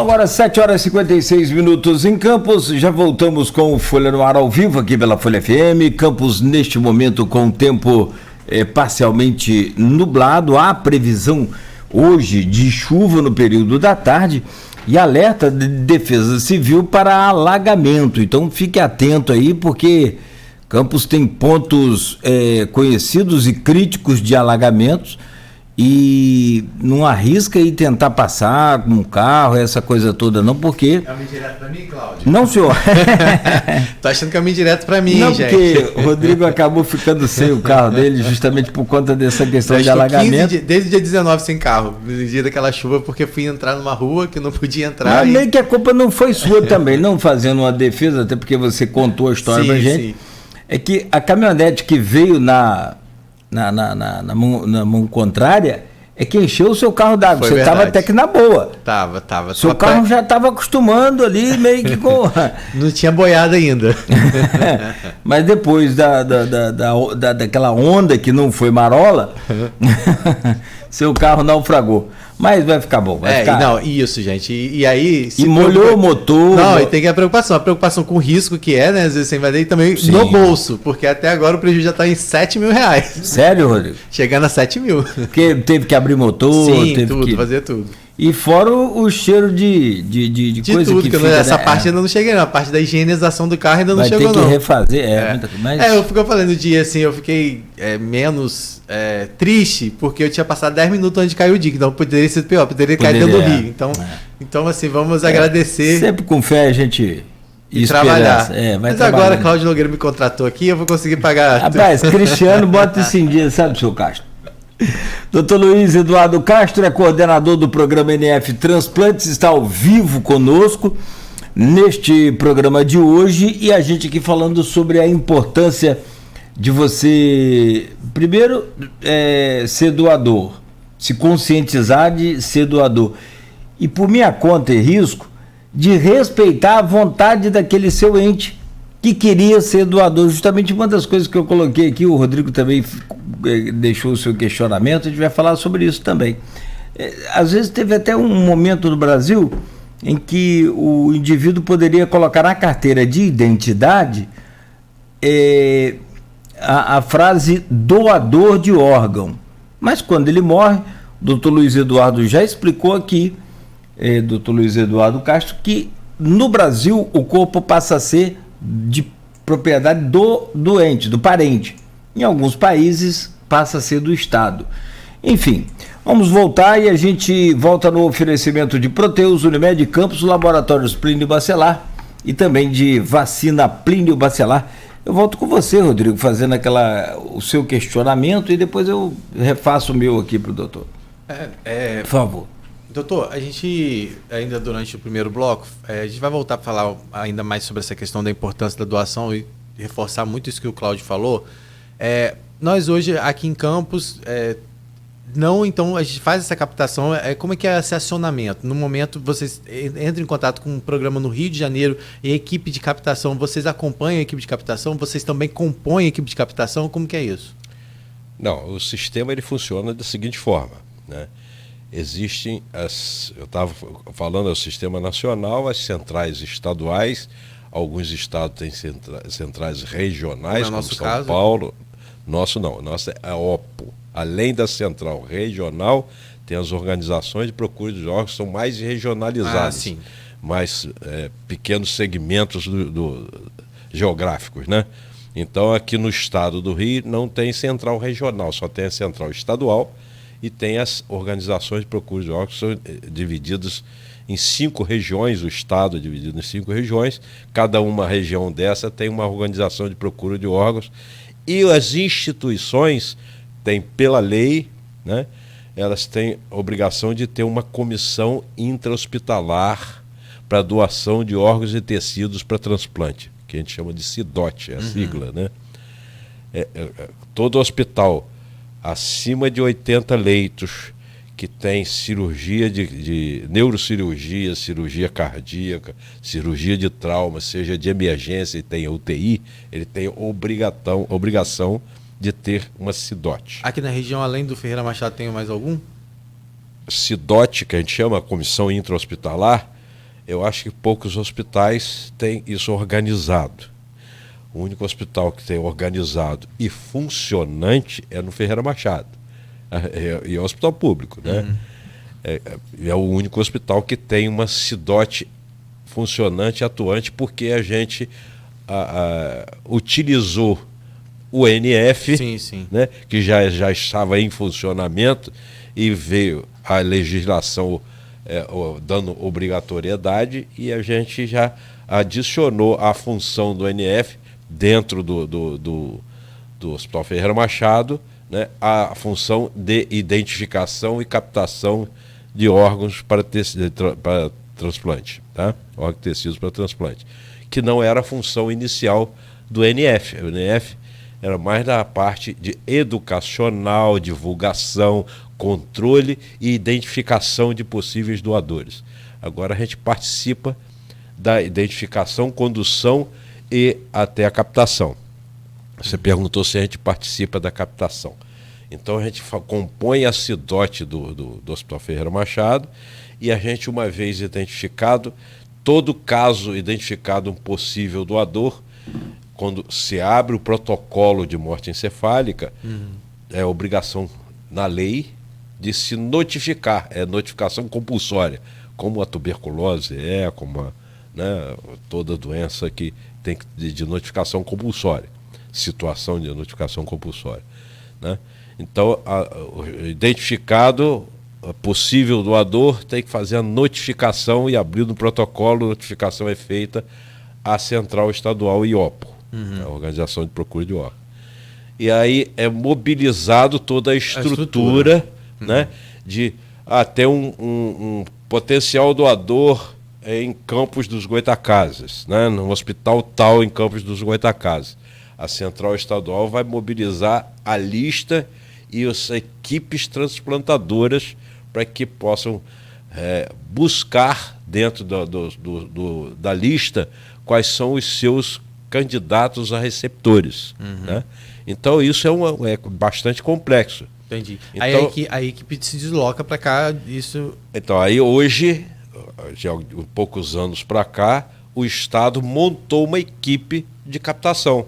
Agora 7 horas e 56 minutos em Campos, já voltamos com o Folha no Ar ao vivo aqui pela Folha FM. Campos neste momento com o tempo parcialmente nublado, há previsão hoje de chuva no período da tarde e alerta de Defesa Civil para alagamento, então fique atento aí porque Campos tem pontos conhecidos e críticos de alagamentos. E não arrisca ir tentar passar com um carro, essa coisa toda, não, porque... Caminho direto pra mim, Cláudio? Não, senhor. Tô achando caminho direto pra mim, não, gente. Porque o Rodrigo acabou ficando sem o carro dele justamente por conta dessa questão de alagamento. Desde o dia 19 sem carro, no dia daquela chuva, porque fui entrar numa rua que não podia entrar. Mas meio que a culpa não foi sua também, não fazendo uma defesa, até porque você contou a história pra gente. Sim. É que a caminhonete que veio na mão contrária é que encheu o seu carro d'água. Você estava até que na boa. Tava. Seu carro já estava acostumando ali, meio que com... Não tinha boiada ainda. Mas depois daquela onda que não foi marola, seu carro naufragou. Mas vai ficar bom. Vai ficar... Não, isso, gente. E aí... E molhou o motor. Não, e tem a preocupação com o risco que é, né? Às vezes você vai e também sim, no bolso, porque até agora o prejuízo já está em R$7.000. Sério, Rodrigo? Chegando a 7 mil. Porque teve que abrir motor, sim, teve tudo, que... fazer tudo. E fora o cheiro de coisa tudo, que fica, essa parte ainda não cheguei, não. A parte da higienização do carro ainda não chegou, não. Vai ter que refazer, mas... eu fico falando dia assim, eu fiquei menos triste, porque eu tinha passado 10 minutos antes de cair o dia, então poderia ser pior, poderia cair dentro do rio. Então, assim, vamos agradecer. Sempre com fé a gente... E trabalhar. Mas agora Cláudio Nogueira me contratou aqui, eu vou conseguir pagar... Rapaz, Cristiano, bota isso em dia, sabe, seu Castro? Dr. Luiz Eduardo Castro é coordenador do programa NF Transplantes, está ao vivo conosco neste programa de hoje e a gente aqui falando sobre a importância de você, primeiro, ser doador, se conscientizar de ser doador e, por minha conta e risco, de respeitar a vontade daquele seu ente que queria ser doador. Justamente uma das coisas que eu coloquei aqui, o Rodrigo também deixou o seu questionamento, a gente vai falar sobre isso também. Às vezes teve até um momento no Brasil em que o indivíduo poderia colocar na carteira de identidade a frase doador de órgão. Mas quando ele morre, o Dr. Luiz Eduardo já explicou aqui, Dr. Luiz Eduardo Castro, que no Brasil o corpo passa a ser de propriedade do doente, do parente. Em alguns países passa a ser do Estado. Enfim, vamos voltar e a gente volta no oferecimento de Proteus, Unimed Campos, Laboratórios Plínio Bacelar e também de vacina Plínio Bacelar. Eu volto com você, Rodrigo, fazendo o seu questionamento e depois eu refaço o meu aqui para o doutor. Por favor. Doutor, a gente, ainda durante o primeiro bloco, a gente vai voltar para falar ainda mais sobre essa questão da importância da doação e reforçar muito isso que o Cláudio falou. Nós hoje, aqui em Campos, então a gente faz essa captação, como é que é esse acionamento? No momento, vocês entram em contato com um programa no Rio de Janeiro e a equipe de captação, vocês acompanham a equipe de captação, vocês também compõem a equipe de captação, como que é isso? Não, o sistema ele funciona da seguinte forma, né? Existem eu estava falando do sistema nacional, as centrais estaduais, alguns estados têm centrais regionais, como São Paulo. Nosso não, nosso é a OPO. Além da central regional, tem as organizações de procura de órgãos que são mais regionalizadas, mais pequenos segmentos geográficos, né? Então, aqui no estado do Rio não tem central regional, só tem a central estadual. E tem as organizações de procura de órgãos que são divididas em 5 regiões, o estado é dividido em 5 regiões, cada uma região dessa tem uma organização de procura de órgãos, e as instituições têm, pela lei, né, elas têm a obrigação de ter uma comissão intra-hospitalar para doação de órgãos e tecidos para transplante, que a gente chama de CIDOT, é a sigla, né? Todo hospital acima de 80 leitos que tem cirurgia de neurocirurgia, cirurgia cardíaca, cirurgia de trauma, seja de emergência e tem UTI, ele tem obrigação de ter uma CIDOT. Aqui na região, além do Ferreira Machado, tem mais algum? CIDOT, que a gente chama a Comissão Intra-Hospitalar, eu acho que poucos hospitais têm isso organizado. O único hospital que tem organizado e funcionante é no Ferreira Machado. E é um hospital público, né? É o único hospital que tem uma CIDOT funcionante e atuante, porque a gente utilizou o NF, sim. né, que já estava em funcionamento, e veio a legislação dando obrigatoriedade, e a gente já adicionou a função do NF dentro do Hospital Ferreira Machado, né, a função de identificação e captação de órgãos para transplante, tá? Órgãos e tecidos para transplante, que não era a função inicial do NF. O NF era mais da parte de educacional, divulgação, controle e identificação de possíveis doadores. Agora a gente participa da identificação, condução e até a captação. Você perguntou se a gente participa da captação. Então a gente compõe a CIDOT do Hospital Ferreira Machado, e a gente, uma vez identificado, todo caso identificado um possível doador, quando se abre o protocolo de morte encefálica, é obrigação na lei de se notificar, é notificação compulsória, como a tuberculose como toda doença que tem de notificação compulsória, situação de notificação compulsória, né? Então, o identificado possível doador tem que fazer a notificação e abrir no protocolo. A notificação é feita à Central Estadual IOPO, a Organização de Procura de Órgãos. E aí é mobilizado toda a estrutura. Né, de até um potencial doador em Campos dos Goytacazes, né, no hospital tal em Campos dos Goytacazes. A Central Estadual vai mobilizar a lista e as equipes transplantadoras para que possam buscar dentro da lista quais são os seus candidatos a receptores. Né? Então isso é bastante complexo. Entendi. Então, aí a equipe se desloca para cá, isso... Então aí hoje, já há poucos anos para cá, o Estado montou uma equipe de captação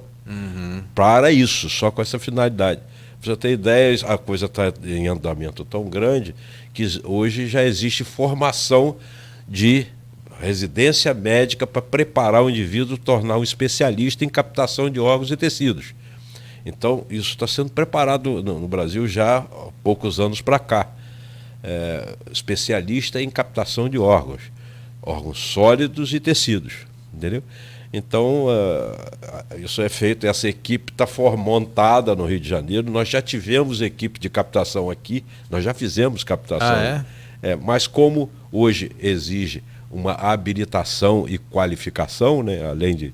para isso, só com essa finalidade. Pra você ter ideia, a coisa está em andamento tão grande que hoje já existe formação de residência médica para preparar o indivíduo, tornar um especialista em captação de órgãos e tecidos. Então, isso está sendo preparado no Brasil já há poucos anos para cá. Especialista em captação de órgãos sólidos e tecidos, entendeu? Então, isso é feito, essa equipe está montada no Rio de Janeiro. Nós já tivemos equipe de captação aqui, nós já fizemos captação. Mas como hoje exige uma habilitação e qualificação, né, além de...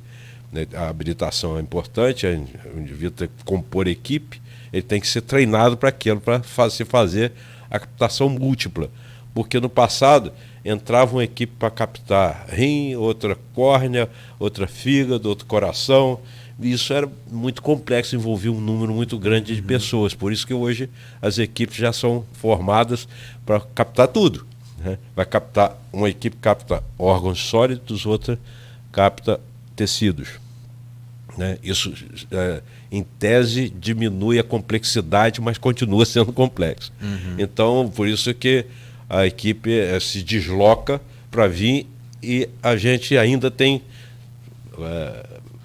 A habilitação é importante, o indivíduo tem que compor equipe, ele tem que ser treinado para aquilo, para fazer a captação múltipla. Porque no passado entrava uma equipe para captar rim, outra córnea, outra fígado, outro coração, e isso era muito complexo, envolvia um número muito grande de pessoas. Por isso que hoje as equipes já são formadas para captar tudo. Né? Uma equipe capta órgãos sólidos, outra capta tecidos. Né? Isso, em tese, diminui a complexidade, mas continua sendo complexo. Então, por isso que a equipe se desloca para vir, e a gente ainda tem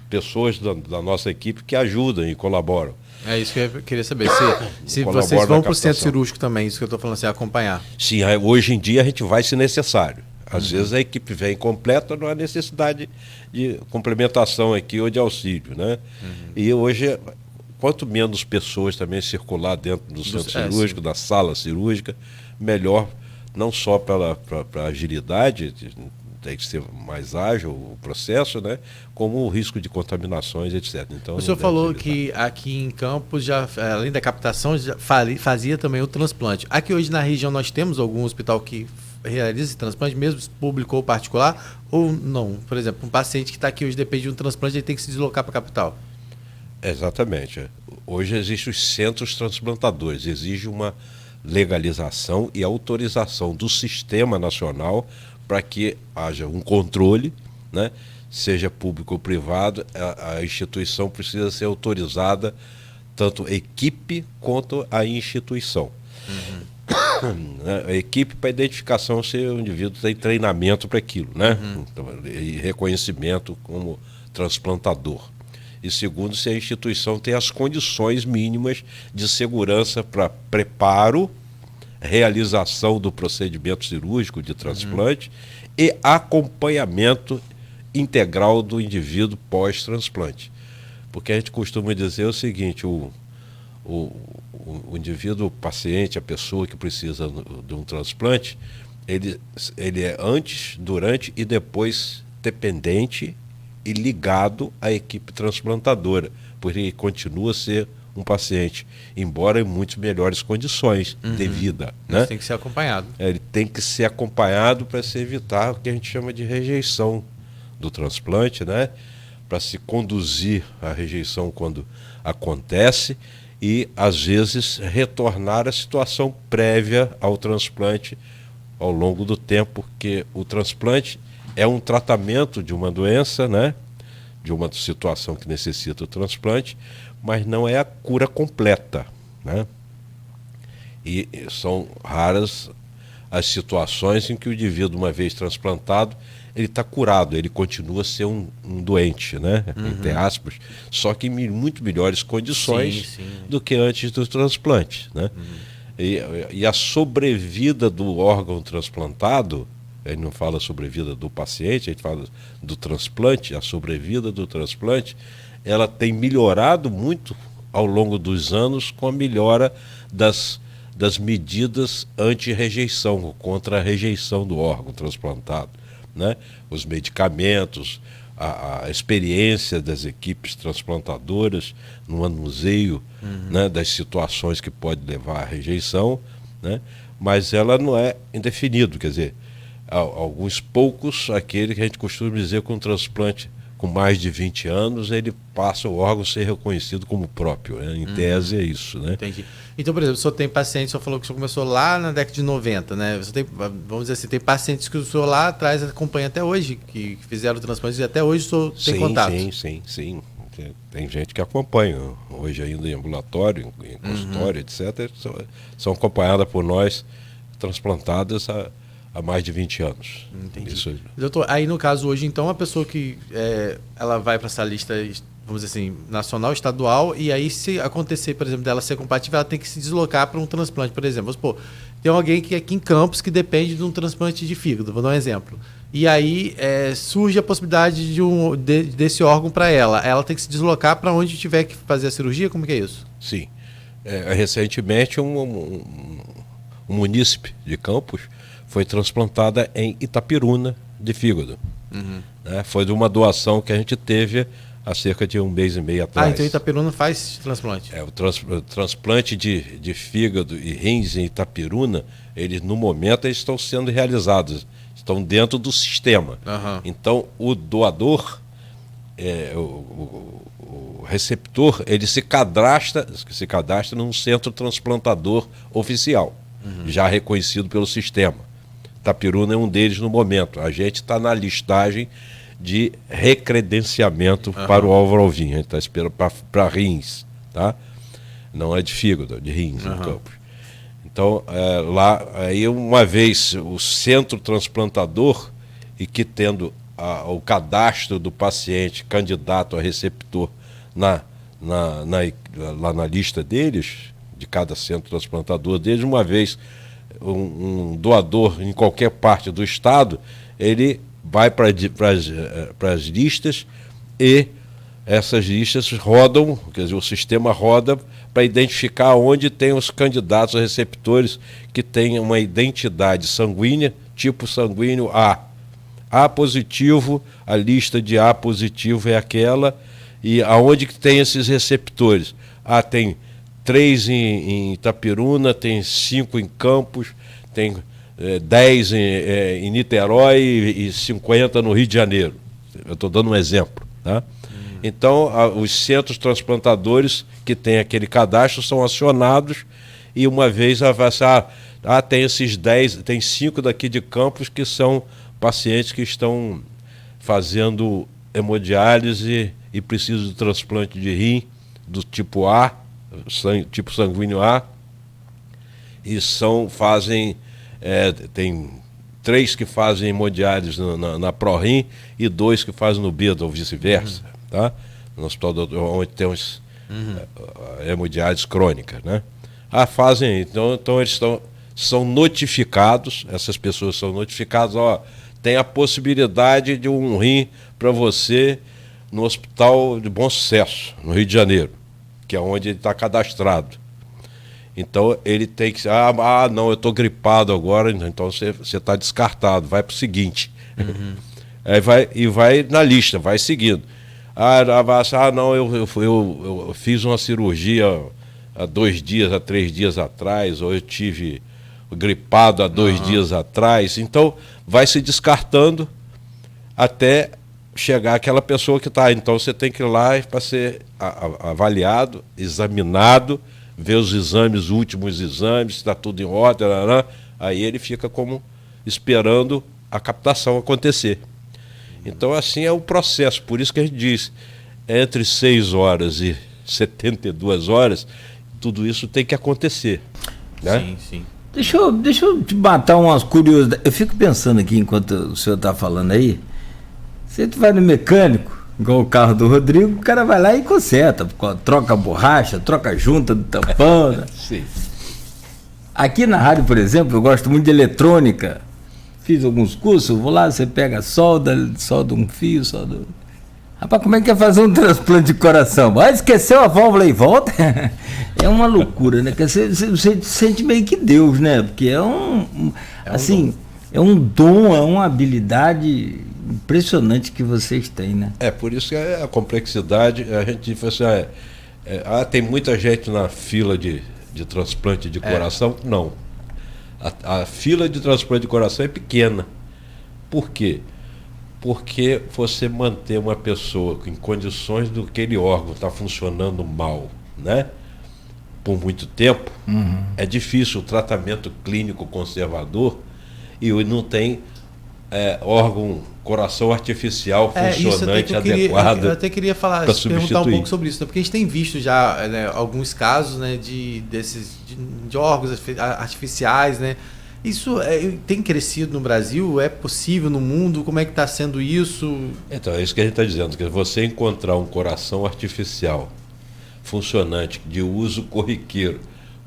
pessoas da nossa equipe que ajudam e colaboram. É isso que eu queria saber. Se vocês vão para o centro cirúrgico também, isso que eu estou falando, assim, acompanhar. Sim, hoje em dia a gente vai se necessário. Às vezes a equipe vem completa, não há necessidade de complementação aqui ou de auxílio, né? E hoje, quanto menos pessoas também circular dentro do centro cirúrgico, da sala cirúrgica, melhor, não só para a agilidade, tem que ser mais ágil o processo, né? Como o risco de contaminações, etc. Então, o senhor falou que aqui em Campos, já, além da captação, já fazia também o transplante. Aqui hoje na região nós temos algum hospital que realiza esse transplante, mesmo público ou particular, ou não? Por exemplo, um paciente que está aqui hoje depende de um transplante, ele tem que se deslocar para a capital. Exatamente. Hoje existem os centros transplantadores, exige uma legalização e autorização do Sistema Nacional para que haja um controle, né? Seja público ou privado, a instituição precisa ser autorizada, tanto equipe quanto a instituição. A equipe para identificação se o indivíduo tem treinamento para aquilo, né? Então, e reconhecimento como transplantador. E segundo, se a instituição tem as condições mínimas de segurança para preparo, realização do procedimento cirúrgico de transplante e acompanhamento integral do indivíduo pós-transplante. Porque a gente costuma dizer o seguinte, o indivíduo, o paciente, a pessoa que precisa de um transplante, ele é antes, durante e depois dependente e ligado à equipe transplantadora, porque ele continua a ser um paciente, embora em muito melhores condições de vida. Mas né? tem que ser acompanhado. Ele tem que ser acompanhado para se evitar o que a gente chama de rejeição do transplante, né? Para se conduzir à rejeição quando acontece e, às vezes, retornar à situação prévia ao transplante ao longo do tempo, porque o transplante é um tratamento de uma doença, né? De uma situação que necessita o transplante, mas não é a cura completa, né? E são raras as situações em que o indivíduo, uma vez transplantado, ele está curado, ele continua a ser um doente, né? Entre aspas, só que em muito melhores condições do que antes do transplante, né? E a sobrevida do órgão transplantado, ele não fala sobrevida do paciente, a gente fala do transplante, a sobrevida do transplante, ela tem melhorado muito ao longo dos anos com a melhora das medidas anti-rejeição, contra a rejeição do órgão transplantado, né? Os medicamentos, a experiência das equipes transplantadoras no manuseio, né, das situações que pode levar à rejeição, né? Mas ela não é indefinido, quer dizer, alguns poucos, aquele que a gente costuma dizer com um transplante com mais de 20 anos, ele passa o órgão a ser reconhecido como próprio, né? Em tese é isso, né? Entendi. Então, por exemplo, o senhor tem pacientes, o senhor falou que o senhor começou lá na década de 90, né? Você tem, vamos dizer assim, tem pacientes que o senhor lá atrás acompanha até hoje, que fizeram o transplante e até hoje o senhor tem contato. Sim. Tem gente que acompanha, hoje ainda em ambulatório, em consultório, etc. São acompanhadas por nós, transplantadas há mais de 20 anos. Entendi. Isso. Doutor, aí no caso hoje, então, a pessoa que ela vai para essa lista, vamos dizer assim, nacional, estadual, e aí se acontecer, por exemplo, dela ser compatível, ela tem que se deslocar para um transplante, por exemplo. Vamos supor, tem alguém que aqui em Campos que depende de um transplante de fígado, vou dar um exemplo. E aí surge a possibilidade desse órgão para ela. Ela tem que se deslocar para onde tiver que fazer a cirurgia? Como que é isso? Sim. Recentemente, um munícipe de Campos foi transplantada em Itapiruna de fígado. Né? Foi de uma doação que a gente teve há cerca de 1 mês e meio atrás. Então Itapiruna faz transplante? O transplante de fígado e rins em Itapiruna, no momento, eles estão sendo realizados, estão dentro do sistema. Então, o doador, o receptor, ele se cadastra num centro transplantador oficial, já reconhecido pelo sistema. Itapiruna é um deles no momento. A gente está na listagem de recredenciamento para o Álvaro Alvim. A gente está esperando para rins, tá? Não é de fígado, é de rins em Campos. Então, lá, aí uma vez o centro transplantador, e que tendo o cadastro do paciente candidato a receptor lá na lista deles, de cada centro transplantador deles, uma vez um doador em qualquer parte do estado, ele vai para as listas e essas listas rodam, quer dizer, o sistema roda para identificar onde tem os candidatos a receptores que têm uma identidade sanguínea, tipo sanguíneo A. A positivo, a lista de A positivo é aquela, e aonde que tem esses receptores? Tem 3 em Itapiruna, tem 5 em Campos, tem 10 em Niterói e 50 no Rio de Janeiro. Eu estou dando um exemplo, tá? Então, os centros transplantadores que têm aquele cadastro são acionados e uma vez tem esses 10, tem 5 daqui de Campos que são pacientes que estão fazendo hemodiálise e precisam de transplante de rim do tipo A, tipo sanguíneo A, e tem 3 que fazem hemodiálise na ProRim e 2 que fazem no BEDA, ou vice-versa, tá? No hospital onde temos hemodiálise crônica, né? Fazem, então eles são notificados, essas pessoas são notificadas, tem a possibilidade de um rim para você no Hospital de Bom Sucesso, no Rio de Janeiro, que é onde ele está cadastrado. Então ele tem que... não, eu estou gripado agora, então você está descartado, vai para o seguinte. Aí vai na lista, vai seguindo. Não, eu fiz uma cirurgia há 2 dias, há 3 dias atrás, ou eu tive gripado há 2 dias atrás. Então vai se descartando até chegar aquela pessoa que está. Então você tem que ir lá para ser avaliado, examinado, ver os exames, os últimos exames, se está tudo em ordem, aí ele fica como esperando a captação acontecer. Então assim é o processo, por isso que a gente diz, entre 6 horas e 72 horas, tudo isso tem que acontecer. Né? Sim, sim. Deixa eu te matar umas curiosidades. Eu fico pensando aqui, enquanto o senhor está falando aí, você vai no mecânico, igual o carro do Rodrigo, o cara vai lá e conserta, troca a borracha, troca a junta do tampão. Né? Sim. Aqui na rádio, por exemplo, eu gosto muito de eletrônica. Fiz alguns cursos, vou lá, você pega solda um fio, solda... Rapaz, como é que é fazer um transplante de coração? Esqueceu a válvula e volta? É uma loucura, né? Você sente meio que Deus, né? Porque é um dom, é uma habilidade impressionante que vocês têm, né? Por isso que a complexidade, a gente fala assim, tem muita gente na fila de transplante de coração. Não. A fila de transplante de coração é pequena. Por quê? Porque você manter uma pessoa em condições do que aquele órgão está funcionando mal, né? Por muito tempo, é difícil. O tratamento clínico conservador e não tem coração artificial funcionante adequado. Eu até queria perguntar um pouco sobre isso, né? Porque a gente tem visto já alguns casos, né, de órgãos artificiais, né? Isso tem crescido no Brasil? É possível no mundo? Como é que está sendo isso? Então, é isso que a gente está dizendo, que você encontrar um coração artificial funcionante, de uso corriqueiro,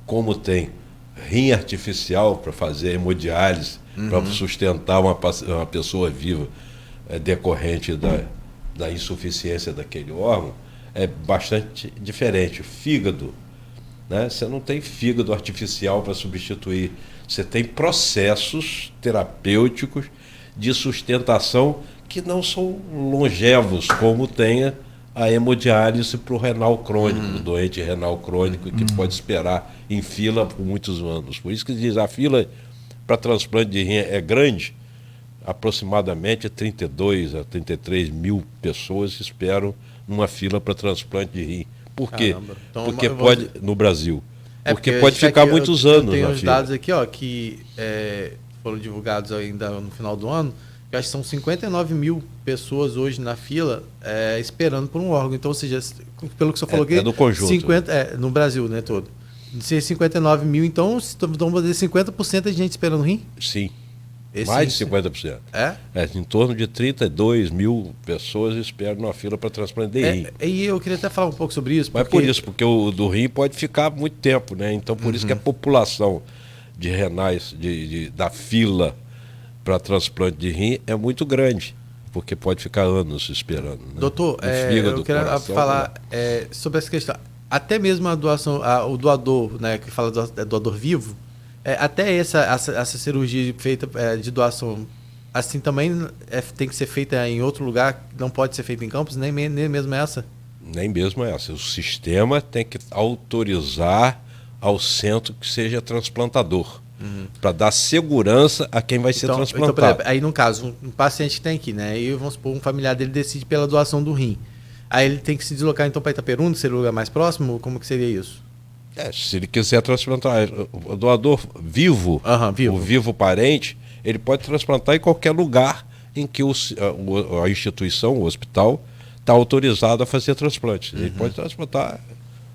como tem rim artificial para fazer hemodiálise, para sustentar uma pessoa viva decorrente da insuficiência daquele órgão, é bastante diferente. O fígado, né? Você não tem fígado artificial para substituir. Você tem processos terapêuticos de sustentação que não são longevos, como tem a hemodiálise para o renal crônico, o doente renal crônico, que pode esperar em fila por muitos anos. Por isso que diz, a fila para transplante de rim é grande, aproximadamente 32 a 33 mil pessoas esperam numa fila para transplante de rim. Por quê? Então, porque pode, no Brasil. Porque pode ficar muitos anos. Tem os dados aqui, que foram divulgados ainda no final do ano, que acho que são 59 mil pessoas hoje na fila esperando por um órgão. Então, ou seja, pelo que você falou aqui, é do conjunto. 50, no Brasil, né, todo. De 59 mil, então, vamos dizer 50% de gente esperando rim? Sim. Mais de 50%. Em torno de 32 mil pessoas esperam na fila para transplante de rim. E eu queria até falar um pouco sobre isso. Porque o do rim pode ficar muito tempo, né? Então, por isso que a população de renais da fila para transplante de rim é muito grande, porque pode ficar anos esperando. Né? Doutor, eu queria falar sobre essa questão. Até mesmo a doação, o doador, né, que fala doador vivo, até essa cirurgia feita de doação, assim também tem que ser feita em outro lugar, não pode ser feita em Campos, nem mesmo essa? Nem mesmo essa. O sistema tem que autorizar ao centro que seja transplantador, para dar segurança a quem vai ser transplantado. Então, por exemplo, aí no caso, um paciente que tem aqui, né, e vamos supor, um familiar dele decide pela doação do rim. Aí ele tem que se deslocar então para Itaperuna, que seria o lugar mais próximo? Como que seria isso? Se ele quiser transplantar, o doador vivo, o vivo parente, ele pode transplantar em qualquer lugar em que a instituição, o hospital, está autorizado a fazer transplante. Ele pode transplantar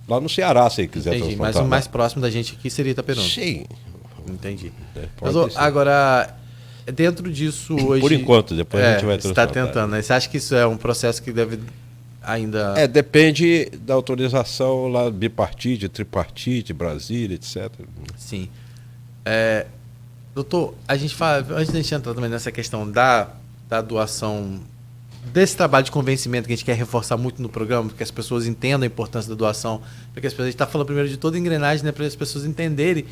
lá no Ceará, se ele quiser Entendi, transplantar. mas o mais próximo da gente aqui seria Itaperuna. Sim. Entendi. Pode Mas, ser. agora, dentro disso hoje... Por enquanto, depois a gente vai você transplantar. está tentando, né? Você acha que isso é um processo que deve ainda... Depende da autorização lá, bipartite, tripartite, Brasília, etc. Sim. Doutor, a gente fala, antes da gente entrar também nessa questão da doação, desse trabalho de convencimento que a gente quer reforçar muito no programa, porque as pessoas entendam a importância da doação, porque as pessoas, a gente está falando primeiro de toda a engrenagem, né, para as pessoas entenderem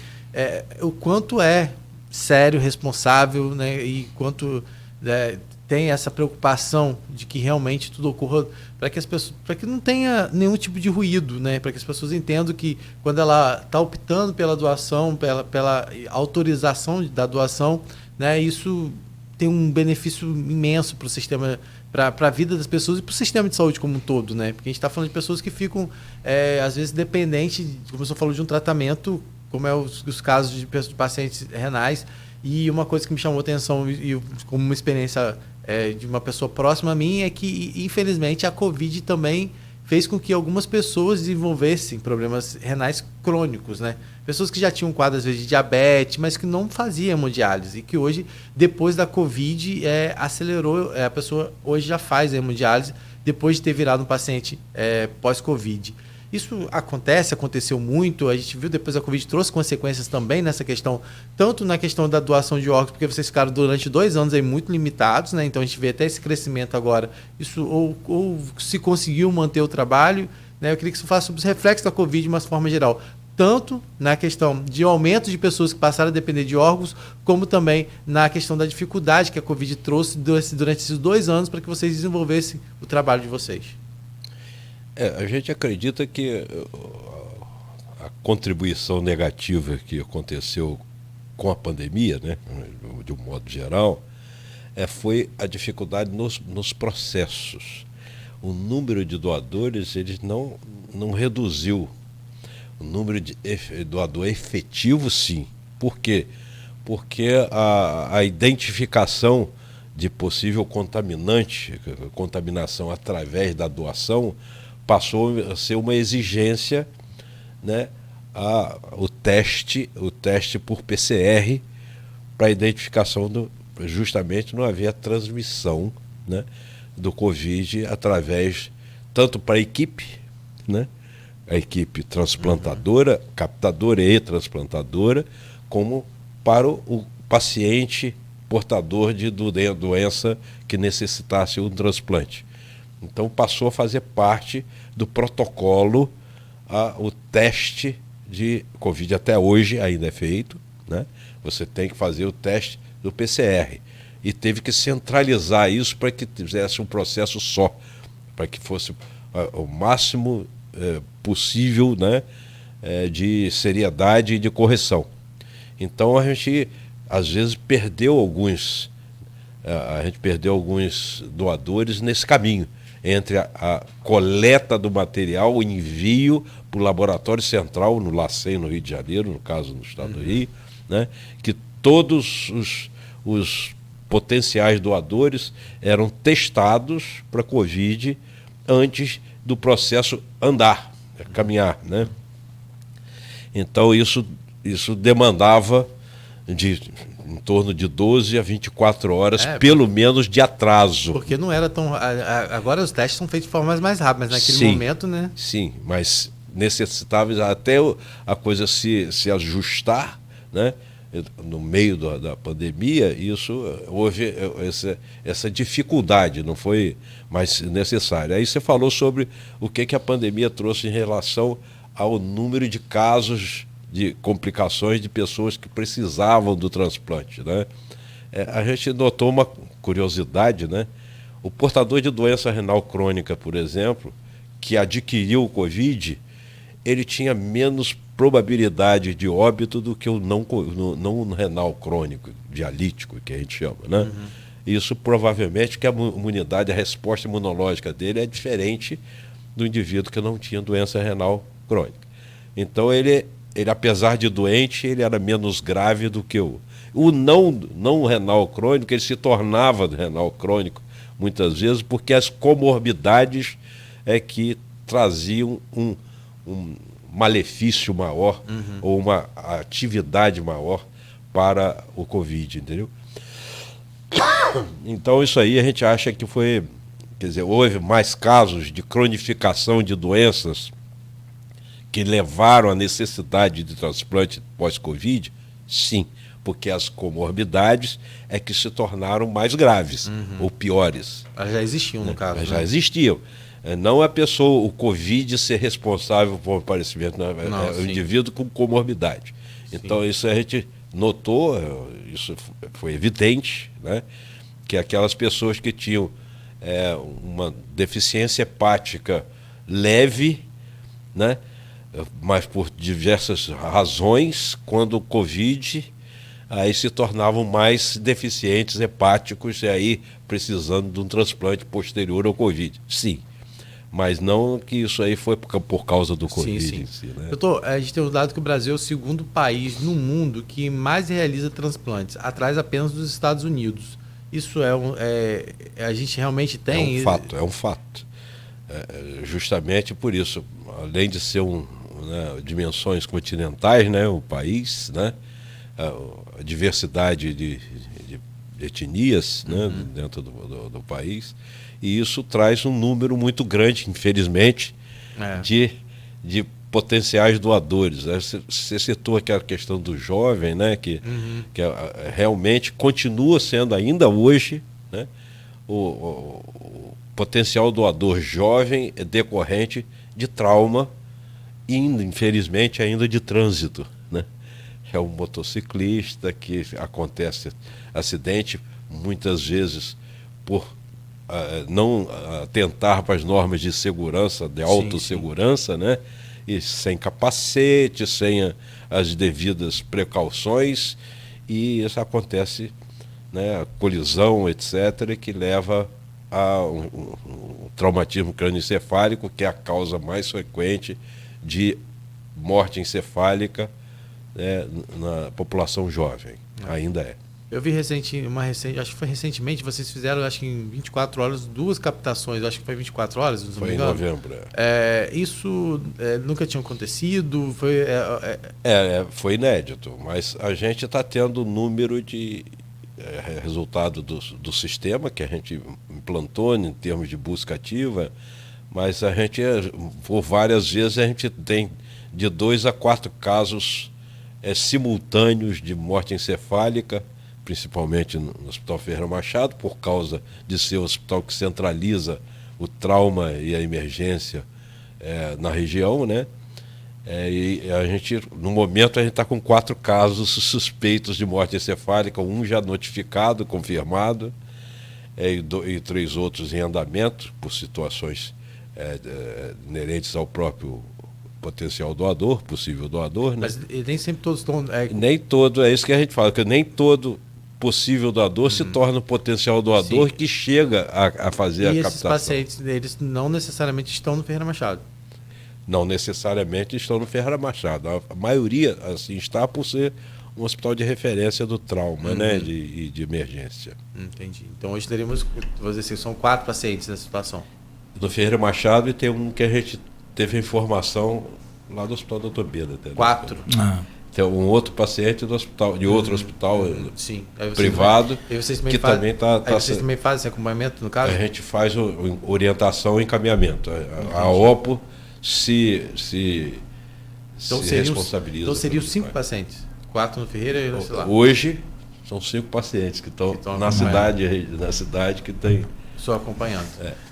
o quanto é sério, responsável, né, e quanto tem essa preocupação de que realmente tudo ocorra para que as pessoas, para que não tenha nenhum tipo de ruído, né, para que as pessoas entendam que quando ela está optando pela doação, pela autorização da doação, né, isso tem um benefício imenso para o sistema, para a vida das pessoas e para o sistema de saúde como um todo, né? Porque a gente está falando de pessoas que ficam, às vezes, dependentes, como você falou, de um tratamento, como é os casos de pacientes renais. E uma coisa que me chamou a atenção, e como uma experiência de uma pessoa próxima a mim, é que, infelizmente, a Covid também fez com que algumas pessoas desenvolvessem problemas renais crônicos, né? Pessoas que já tinham um quadro, às vezes, de diabetes, mas que não faziam hemodiálise. E que hoje, depois da Covid, acelerou. A pessoa hoje já faz a hemodiálise depois de ter virado um paciente pós-Covid. Isso aconteceu muito, a gente viu depois da Covid, trouxe consequências também nessa questão, tanto na questão da doação de órgãos, porque vocês ficaram durante 2 anos aí muito limitados, né? Então a gente vê até esse crescimento agora, isso ou se conseguiu manter o trabalho, né? Eu queria que você falasse sobre os reflexos da Covid de uma forma geral, tanto na questão de aumento de pessoas que passaram a depender de órgãos, como também na questão da dificuldade que a Covid trouxe durante esses 2 anos para que vocês desenvolvessem o trabalho de vocês. A gente acredita que a contribuição negativa que aconteceu com a pandemia, né, de um modo geral, foi a dificuldade nos processos. O número de doadores ele não reduziu. O número de doador efetivo, sim. Por quê? Porque a identificação de possível contaminação através da doação passou a ser uma exigência, né, o teste por PCR para a identificação justamente não havia transmissão, né, do Covid através, tanto para a equipe, né, a equipe transplantadora, captadora e transplantadora, como para o paciente portador de doença que necessitasse um transplante. Então passou a fazer parte do protocolo o teste de Covid. Até hoje ainda é feito, né? Você tem que fazer o teste do PCR. E teve que centralizar isso para que tivesse um processo só, para que fosse o máximo possível, né, de seriedade e de correção. Então a gente às vezes perdeu alguns doadores nesse caminho, entre a coleta do material, o envio para o laboratório central, no LACEN, no Rio de Janeiro, no caso no estado do Rio, né, que todos os potenciais doadores eram testados para Covid antes do processo andar, caminhar, né? Então isso demandava em torno de 12 a 24 horas, pelo menos, de atraso. Porque não era tão... Agora os testes são feitos de forma mais rápida, mas naquele momento, né? Sim, mas necessitava até a coisa se ajustar, né? No meio da pandemia, houve essa dificuldade, não foi mais necessário. Aí você falou sobre o que a pandemia trouxe em relação ao número de casos de complicações de pessoas que precisavam do transplante, né? A gente notou uma curiosidade, né? O portador de doença renal crônica, por exemplo, que adquiriu o Covid, ele tinha menos probabilidade de óbito do que o não renal crônico, dialítico, que a gente chama, né? Isso provavelmente que a imunidade, a resposta imunológica dele é diferente do indivíduo que não tinha doença renal crônica. Então ele apesar de doente, ele era menos grave do que O não renal crônico, ele se tornava renal crônico muitas vezes porque as comorbidades é que traziam um malefício maior ou uma atividade maior para o Covid, entendeu? Então isso aí a gente acha que foi, quer dizer, houve mais casos de cronificação de doenças que levaram à necessidade de transplante pós-Covid? Sim, porque as comorbidades é que se tornaram mais graves ou piores. Elas já existiam, no caso. Já existiam. Não a pessoa, o Covid ser responsável por aparecimento, não, é o indivíduo com comorbidade. Sim. Então isso a gente notou, isso foi evidente, né, que aquelas pessoas que tinham uma deficiência hepática leve, né, mas por diversas razões, quando o Covid, aí se tornavam mais deficientes hepáticos e aí precisando de um transplante posterior ao Covid. Sim, mas não que isso aí foi por causa do Covid sim. em si, né? Doutor, a gente tem o dado que o Brasil é o segundo país no mundo que mais realiza transplantes, atrás apenas dos Estados Unidos. Isso a gente realmente tem... É um fato. Justamente por isso, além de ser dimensões continentais, né, o país, né, a diversidade de etnias, né, dentro do país, e isso traz um número muito grande, infelizmente, de potenciais doadores. Você citou aquela questão do jovem, né, que realmente continua sendo ainda hoje, né, o potencial doador jovem é decorrente de trauma e, infelizmente, ainda de trânsito, né? É um motociclista que acontece acidente, muitas vezes por não atentar para as normas de segurança, de autossegurança, né? E sem capacete, sem as devidas precauções, e isso acontece, né, a colisão, etc., que leva a um traumatismo crânioencefálico, que é a causa mais frequente de morte encefálica, né, na população jovem. Ainda é. Eu vi acho que foi recentemente, vocês fizeram, acho que em 24 horas, 2 captações, acho que foi 24 horas, não foi em novembro. Isso nunca tinha acontecido? Foi inédito, mas a gente está tendo número de resultado do sistema que a gente implantou em termos de busca ativa, mas a gente, por várias vezes, a gente tem de 2 a 4 casos simultâneos de morte encefálica, principalmente no Hospital Ferreira Machado, por causa de ser o hospital que centraliza o trauma e a emergência na região, né? E a gente, no momento, a gente está com 4 casos suspeitos de morte encefálica, um já notificado, confirmado, e 3 outros em andamento, por situações inerentes ao próprio potencial doador, possível doador, né? Mas nem sempre todos estão... Nem todo, é isso que a gente fala, que nem todo possível doador se torna um potencial doador que chega a fazer a captação. E esses pacientes, eles não necessariamente estão no Ferreira Machado? Não necessariamente estão no Ferreira Machado. A maioria, assim, está por ser um hospital de referência do trauma, né, de emergência. Entendi. Então hoje teríamos, vou dizer assim, são 4 pacientes nessa situação. No Ferreira Machado, e tem um que a gente teve informação lá do Hospital Dr. Beda. 4? Tem um outro paciente do hospital, de outro hospital privado, que também está... Vocês também fazem esse acompanhamento, no caso? A gente faz orientação e encaminhamento. A OPO se responsabiliza. Então seriam 5 pacientes? 4 no Ferreira e sei lá. Hoje são 5 pacientes que estão na cidade que tem... Só acompanhando.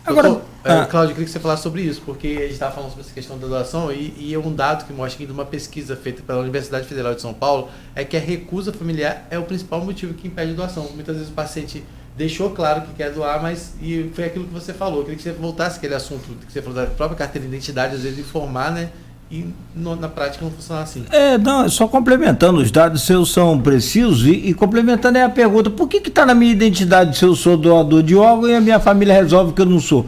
Agora, Cláudio, eu queria que você falasse sobre isso, porque a gente estava falando sobre essa questão da doação e é um dado que mostra que de uma pesquisa feita pela Universidade Federal de São Paulo é que a recusa familiar é o principal motivo que impede a doação. Muitas vezes o paciente deixou claro que quer doar, mas foi aquilo que você falou. Eu queria que você voltasse àquele assunto que você falou da própria carteira de identidade, às vezes informar, né? E na prática não funciona assim. Só complementando, os dados seus são precisos e complementando a pergunta, por que está na minha identidade se eu sou doador de órgão e a minha família resolve que eu não sou?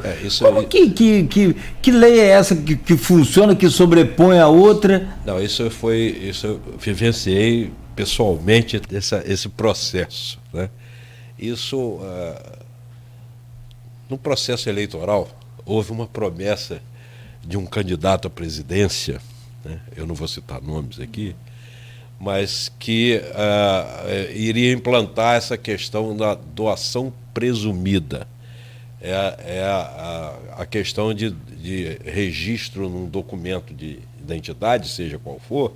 Que lei é essa que funciona, que sobrepõe a outra? Não, isso eu vivenciei pessoalmente esse processo, né? Isso, no processo eleitoral, houve uma promessa de um candidato à presidência, né? Eu não vou citar nomes aqui, mas que iria implantar essa questão da doação presumida. A questão de registro num documento de identidade, seja qual for,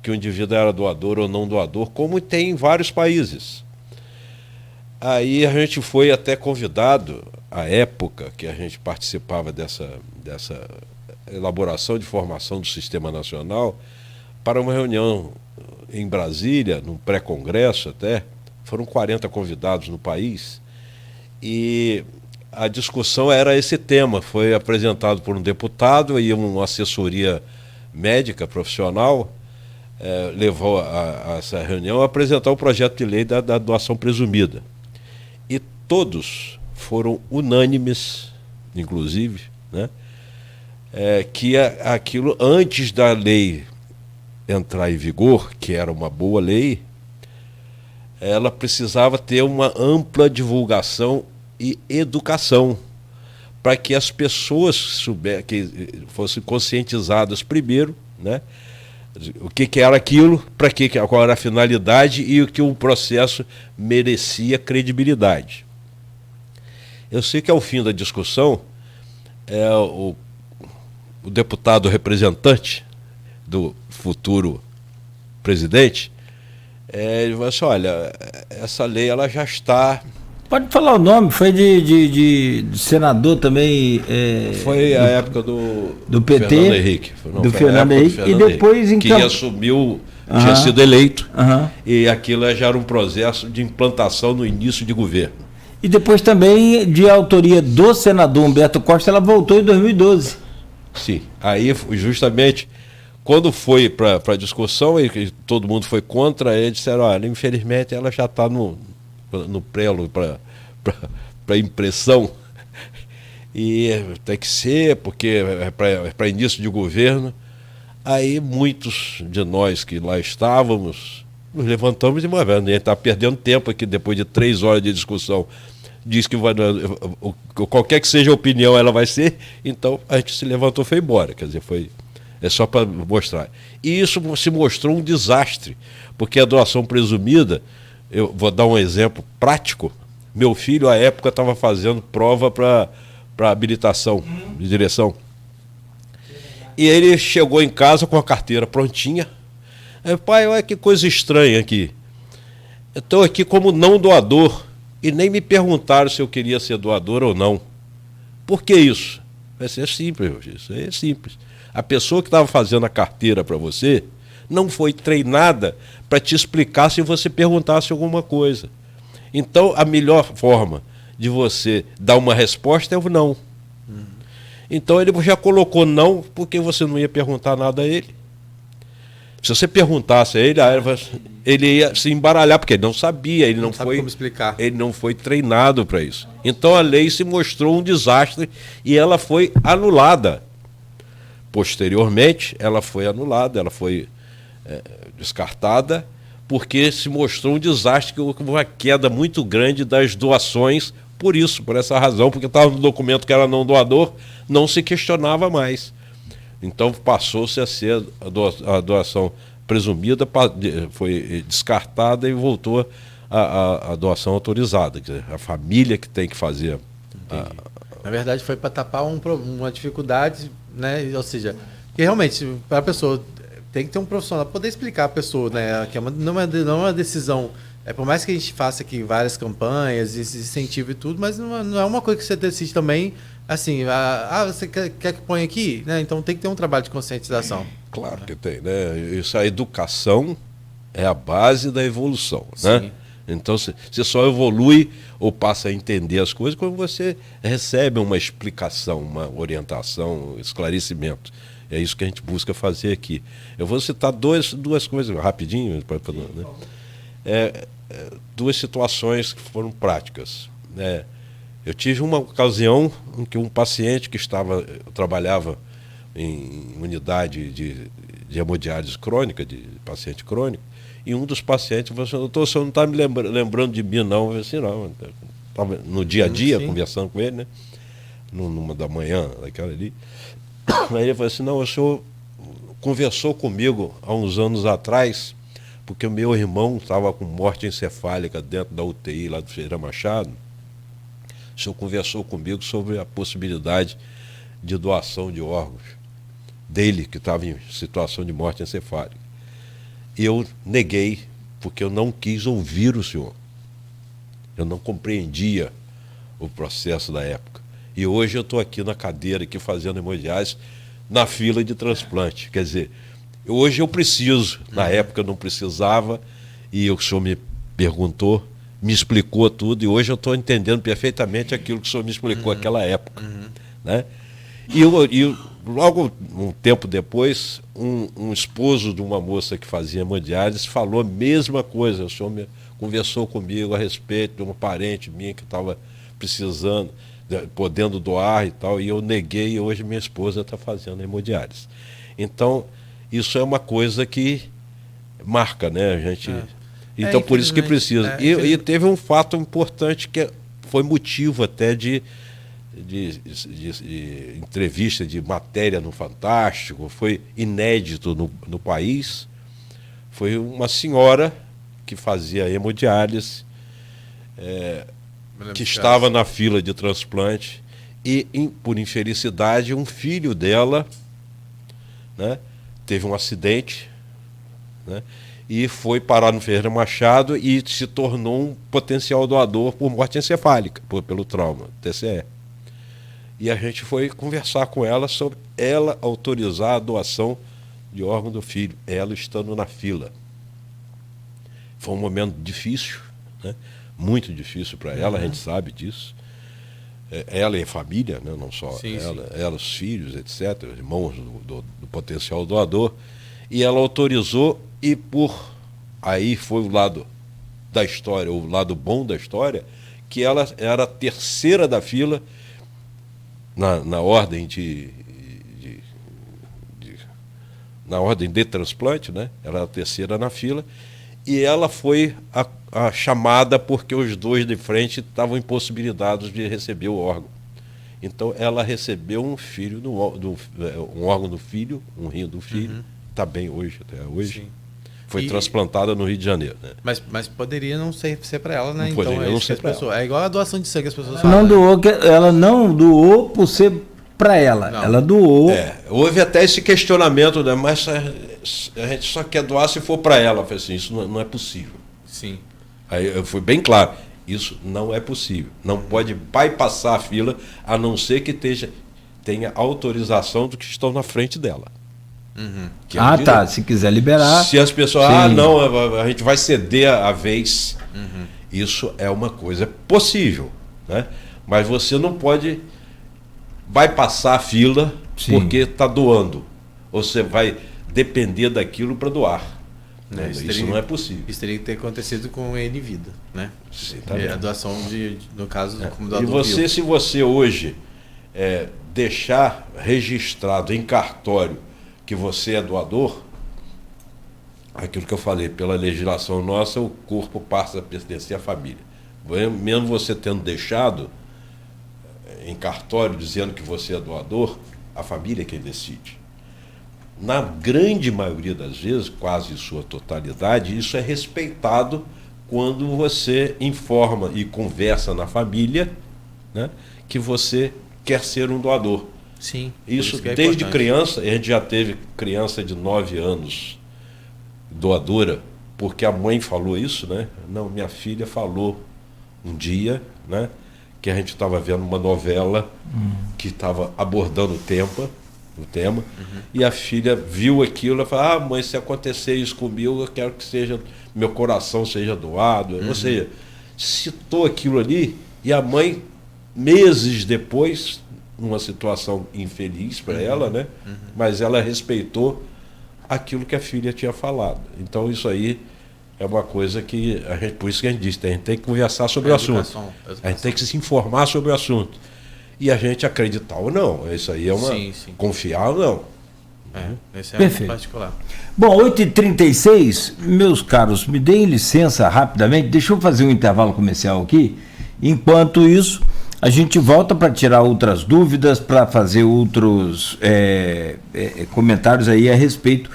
que o indivíduo era doador ou não doador, como tem em vários países. Aí a gente foi até convidado, à época que a gente participava dessa elaboração de formação do Sistema Nacional, para uma reunião em Brasília, num pré-congresso até. Foram 40 convidados no país, e a discussão era esse tema. Foi apresentado por um deputado e uma assessoria médica profissional, levou a essa reunião a apresentar o projeto de lei da doação presumida. E todos foram unânimes, inclusive, né, que aquilo, antes da lei entrar em vigor, que era uma boa lei, ela precisava ter uma ampla divulgação e educação, para que as pessoas que fossem conscientizadas primeiro, né, o que era aquilo, qual era a finalidade e o que o processo merecia credibilidade. Eu sei que ao fim da discussão, o deputado representante do futuro presidente, ele falou assim: olha, essa lei ela já está... Pode falar o nome, foi de senador também. Foi a época do PT, Fernando Henrique. Do Fernando Henrique. E depois, então, que assumiu, tinha sido eleito, e aquilo já era um processo de implantação no início de governo. E depois também, de autoria do senador Humberto Costa, ela voltou em 2012. Sim, aí justamente quando foi para a discussão e todo mundo foi contra, eles disseram: olha, infelizmente ela já está no prelo para impressão, e tem que ser, porque é para início de governo. Aí muitos de nós que lá estávamos nos levantamos e a gente está perdendo tempo aqui. Depois de 3 horas de discussão, diz que qualquer que seja a opinião ela vai ser, então a gente se levantou e foi embora. Quer dizer, é só para mostrar. E isso se mostrou um desastre, porque a doação presumida, eu vou dar um exemplo prático. Meu filho, à época, estava fazendo prova para habilitação de direção. E ele chegou em casa com a carteira prontinha. Aí, pai, olha que coisa estranha aqui. Eu estou aqui como não doador e nem me perguntaram se eu queria ser doador ou não. Por que isso? Vai ser simples, isso é simples. A pessoa que estava fazendo a carteira para você não foi treinada para te explicar se você perguntasse alguma coisa. Então, a melhor forma de você dar uma resposta é o não. Então, ele já colocou não porque você não ia perguntar nada a ele. Se você perguntasse a ele ia se embaralhar, porque ele não sabia, ele não foi, como explicar. Ele não foi treinado para isso. Então, a lei se mostrou um desastre e ela foi anulada. Posteriormente, ela foi anulada, ela foi descartada, porque se mostrou um desastre, que houve uma queda muito grande das doações, por essa razão, porque estava no documento que era não doador, não se questionava mais. Então passou-se a ser a doação presumida, foi descartada e voltou a doação autorizada, quer dizer, a família que tem que fazer. Na verdade, foi para tapar uma dificuldade, né? Ou seja, que realmente, para a pessoa, tem que ter um profissional para poder explicar a pessoa, né? Que não é uma decisão. Por mais que a gente faça aqui várias campanhas, incentivo e tudo, mas não é uma coisa que você decide também, assim, você quer que ponha aqui? Né? Então tem que ter um trabalho de conscientização. Claro que tem, né? Isso, a educação é a base da evolução, né? Sim. Então você só evolui ou passa a entender as coisas quando você recebe uma explicação, uma orientação, um esclarecimento. É isso que a gente busca fazer aqui. Eu vou citar duas coisas rapidinho, né? Duas situações que foram práticas. Eu tive uma ocasião em que um paciente que eu trabalhava em unidade de hemodiálise crônica, de paciente crônico, e um dos pacientes falou assim: doutor, o senhor não está me lembrando de mim, não? Eu falei assim: não. Estava no dia a dia conversando com ele, né? Numa da manhã, daquela ali. Aí ele falou assim: não, o senhor conversou comigo há uns anos atrás, porque o meu irmão estava com morte encefálica dentro da UTI lá do Ferreira Machado. O senhor conversou comigo sobre a possibilidade de doação de órgãos dele, que estava em situação de morte encefálica. E eu neguei, porque eu não quis ouvir o senhor. Eu não compreendia o processo da época. E hoje eu estou aqui na cadeira, aqui fazendo hemodiálise, na fila de transplante. Quer dizer, hoje eu preciso, na época eu não precisava, e o senhor me perguntou, me explicou tudo, e hoje eu estou entendendo perfeitamente aquilo que o senhor me explicou naquela época. Né? E logo um tempo depois, um esposo de uma moça que fazia hemodiálise falou a mesma coisa. O senhor conversou comigo a respeito de uma parente minha que estava precisando, podendo doar e tal, e eu neguei, e hoje minha esposa está fazendo hemodiálise. Então, isso é uma coisa que marca, né? A gente... Então, por isso que precisa. E teve um fato importante que foi motivo até de entrevista, de matéria no Fantástico, foi inédito no país. Foi uma senhora que fazia hemodiálise, que estava na fila de transplante, e, por infelicidade, um filho dela, né, teve um acidente, né, e foi parar no Ferreira Machado e se tornou um potencial doador por morte encefálica, pelo trauma, TCE. E a gente foi conversar com ela sobre ela autorizar a doação de órgão do filho, ela estando na fila. Foi um momento difícil, né? Muito difícil para ela, a gente sabe disso. Ela e a família, né? Não só ela, os filhos, etc., irmãos do potencial doador. E ela autorizou, e aí foi o lado da história, o lado bom da história, que ela era a terceira da fila na ordem na ordem de transplante, né? Ela era a terceira na fila, e ela foi a chamada porque os dois de frente estavam impossibilitados de receber o órgão. Então ela recebeu um órgão do filho, um rim do filho, está bem hoje, até hoje. Sim. Foi transplantada no Rio de Janeiro. Né? Mas poderia não ser para ela, né? Não então poderia não ser para ela. É igual a doação de sangue, as pessoas falam. Ela não doou por ser para ela. Não. Ela doou. Houve até esse questionamento, né? Mas a gente só quer doar se for para ela. Eu falei assim, isso não é possível. Sim. Aí eu fui bem claro, isso não é possível. Não pode bypassar a fila, a não ser que tenha autorização do que estão na frente dela. Tá. Se quiser liberar. Se as pessoas, não, a gente vai ceder a vez. Isso é uma coisa possível, né? Mas você não pode bypassar a fila porque está doando. Ou você vai depender daquilo para doar. Isso não é possível. Isso teria que ter acontecido com N vida, né? Sim, tá a doação no caso como doador. E você, se você hoje deixar registrado em cartório que você é doador, aquilo que eu falei, pela legislação nossa, o corpo passa a pertencer à família. Mesmo você tendo deixado em cartório dizendo que você é doador, a família é quem decide. Na grande maioria das vezes, quase em sua totalidade, isso é respeitado quando você informa e conversa na família, né, que você quer ser um doador. Sim. Isso desde criança, a gente já teve criança de 9 anos doadora, porque a mãe falou isso, né? Não, minha filha falou um dia, né, que a gente estava vendo uma novela que estava abordando o tema, e a filha viu aquilo e falou: mãe, se acontecer isso comigo, eu quero que meu coração seja doado. Ou seja, citou aquilo ali, e a mãe, meses depois, numa situação infeliz para ela, né? Mas ela respeitou aquilo que a filha tinha falado. Então isso aí é uma coisa que por isso que a gente diz, a gente tem que conversar sobre o assunto. A gente tem que se informar sobre o assunto. E a gente acreditar ou não. Isso aí é uma... Confiar ou não. Esse é Perfeito. muito particular. Bom, 8h36, meus caros, me deem licença rapidamente, deixa eu fazer um intervalo comercial aqui. Enquanto isso, a gente volta para tirar outras dúvidas, para fazer outros comentários aí a respeito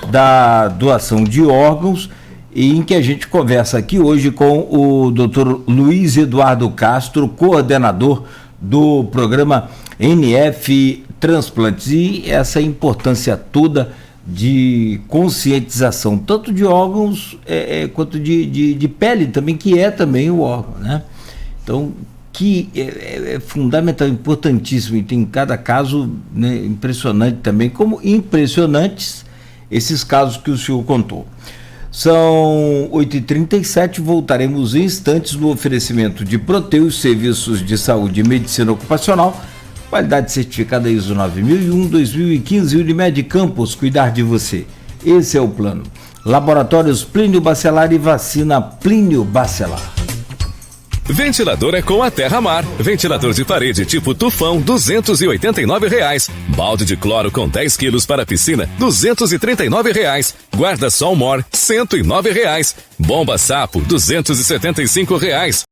da doação de órgãos, e em que a gente conversa aqui hoje com o Dr. Luiz Eduardo Castro, coordenador do programa NF Transplantes, e essa importância toda de conscientização, tanto de órgãos quanto de pele também, que é também o órgão, né? Então, que é fundamental, importantíssimo, e tem cada caso, né, impressionante também, como impressionantes esses casos que o senhor contou. São 8h37, voltaremos em instantes no oferecimento de Proteus, serviços de saúde e medicina ocupacional, qualidade certificada ISO 9001-2015, Unimed Campos, cuidar de você. Esse é o plano. Laboratórios Plínio Bacelar e vacina Plínio Bacelar. Ventilador é com a Terramar. Ventilador de parede tipo tufão, R$289. Balde de cloro com 10 quilos para piscina, R$239. Guarda-sol Mor, R$109. Bomba Sapo, R$275.